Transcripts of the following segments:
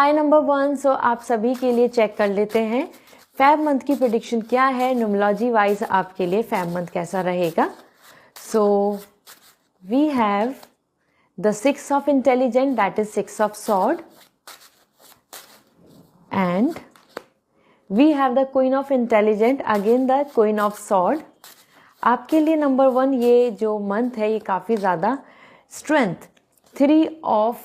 हाय number 1। सो आप सभी के लिए चेक कर लेते हैं फेब मंथ की प्रेडिक्शन क्या है, न्यूमरोलॉजी वाइज आपके लिए फेब मंथ कैसा रहेगा। So we have the 6 of intelligent, that is 6 of sword, and we have the queen of intelligent, again the queen of sword. आपके लिए नंबर 1 ये जो मंथ है ये काफ़ी ज़्यादा strength, 3 of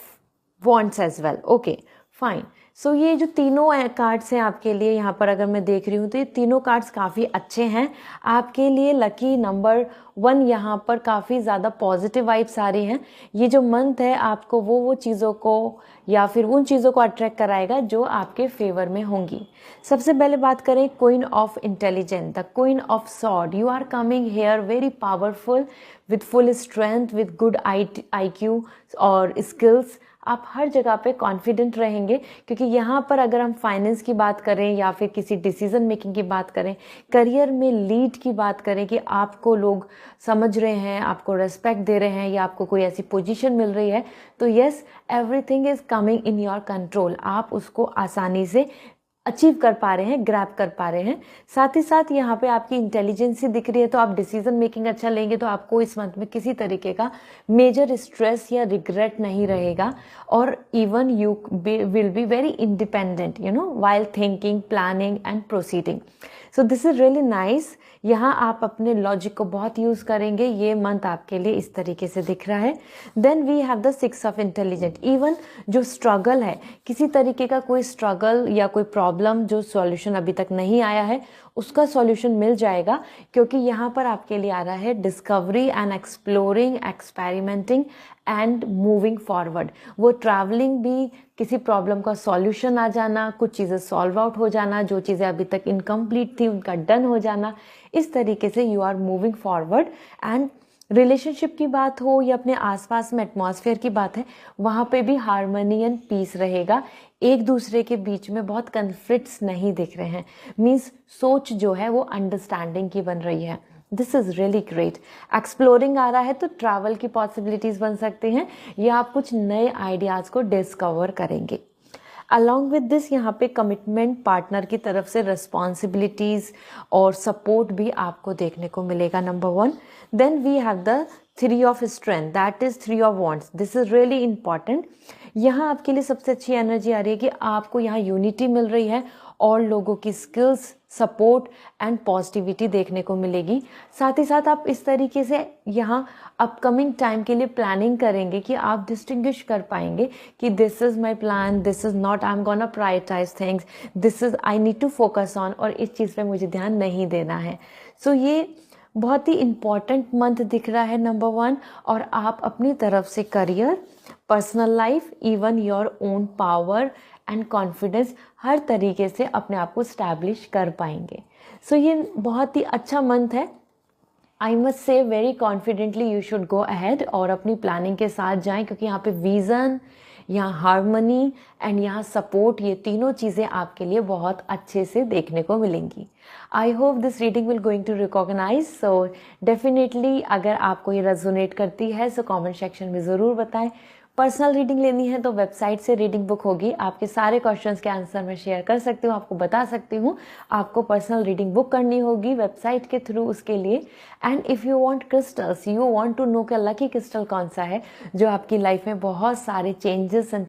wants as well. Okay fine. So ये जो तीनों कार्ड्स हैं आपके लिए, यहाँ पर अगर मैं देख रही हूँ तो ये तीनों कार्ड्स काफ़ी अच्छे हैं आपके लिए। लकी नंबर 1 यहाँ पर काफ़ी ज़्यादा पॉजिटिव वाइब्स आ रही हैं। ये जो मंथ है आपको वो चीज़ों को या फिर उन चीज़ों को अट्रैक्ट कराएगा जो आपके फेवर में होंगी। सबसे पहले बात करें queen of intelligent, the queen of sword. You are coming here very powerful with full strength, with good IQ और स्किल्स। आप हर जगह पे कॉन्फिडेंट रहेंगे, क्योंकि यहाँ पर अगर हम फाइनेंस की बात करें या फिर किसी डिसीजन मेकिंग की बात करें, करियर में लीड की बात करें कि आपको लोग समझ रहे हैं, आपको रेस्पेक्ट दे रहे हैं या आपको कोई ऐसी पोजीशन मिल रही है, तो yes, everything is coming in your control. आप उसको आसानी से अचीव कर पा रहे हैं, ग्रैब कर पा रहे हैं। साथ ही साथ यहाँ पे आपकी इंटेलिजेंसी दिख रही है, तो आप डिसीजन मेकिंग अच्छा लेंगे तो आपको इस मंथ में किसी तरीके का मेजर स्ट्रेस या रिग्रेट नहीं रहेगा। और even you will be very independent while thinking, planning and proceeding. So this is really nice. यहाँ आप अपने लॉजिक को बहुत यूज़ करेंगे, ये मंथ आपके लिए इस तरीके से दिख रहा है। Then we have the 6 of intelligent. Even जो स्ट्रगल है, किसी तरीके का कोई स्ट्रगल या कोई प्रॉब्लम जो सॉल्यूशन अभी तक नहीं आया है, उसका सॉल्यूशन मिल जाएगा, क्योंकि यहाँ पर आपके लिए आ रहा है discovery and exploring, experimenting and moving forward. वो ट्रैवलिंग भी, किसी प्रॉब्लम का सॉल्यूशन आ जाना, कुछ चीज़ें सॉल्व आउट हो जाना, जो चीज़ें अभी तक इनकम्प्लीट थी उनका डन हो जाना, इस तरीके से you are moving forward. And relationship की बात हो या अपने आसपास में एटमॉस्फेयर की बात है, वहाँ पे भी हार्मनी एंड पीस रहेगा। एक दूसरे के बीच में बहुत कन्फ्लिक्ट्स नहीं दिख रहे हैं, मीन्स सोच जो है वो अंडरस्टैंडिंग की बन रही है। This is really great. Exploring आ रहा है तो ट्रैवल की पॉसिबिलिटीज़ बन सकती हैं या आप कुछ नए आइडियाज़ को डिस्कवर करेंगे। अलॉन्ग विद दिस यहाँ पे कमिटमेंट, पार्टनर की तरफ से रिस्पॉन्सिबिलिटीज़ और सपोर्ट भी आपको देखने को मिलेगा, number 1। Then we have the 3 of strength, that is 3 of wants. This is really important. यहाँ आपके लिए सबसे अच्छी एनर्जी आ रही है कि आपको यहाँ यूनिटी मिल रही है और लोगों की स्किल्स, सपोर्ट एंड पॉजिटिविटी देखने को मिलेगी। साथ ही साथ आप इस तरीके से यहाँ अपकमिंग टाइम के लिए प्लानिंग करेंगे कि आप डिस्टिंग्विश कर पाएंगे कि this is my plan, this is not, I am gonna prioritize things, this is I need to focus on, और इस चीज़ पे मुझे ध्यान नहीं देना है। सो ये बहुत ही इम्पॉर्टेंट मंथ दिख रहा है, नंबर 1। और आप अपनी तरफ से career, personal life, even your own power and confidence, हर तरीके से अपने आप को स्टैब्लिश कर पाएंगे। सो ये बहुत ही अच्छा मंथ है। I must say very confidently you should go ahead और अपनी प्लानिंग के साथ जाएं, क्योंकि यहाँ पे विज़न, यहाँ हार्मनी एंड यहाँ सपोर्ट, ये तीनों चीज़ें आपके लिए बहुत अच्छे से देखने को मिलेंगी। I hope this reading will going to recognize. So definitely अगर आपको ये रेजोनेट करती है सो कमेंट सेक्शन में ज़रूर बताएं। पर्सनल रीडिंग लेनी है तो वेबसाइट से रीडिंग बुक होगी, आपके सारे क्वेश्चंस के आंसर मैं शेयर कर सकती हूँ, आपको बता सकती हूँ। आपको पर्सनल रीडिंग बुक करनी होगी वेबसाइट के थ्रू उसके लिए। And if you want crystals, you want to know कि लकी क्रिस्टल कौन सा है जो आपकी लाइफ में बहुत सारे चेंजेस एंड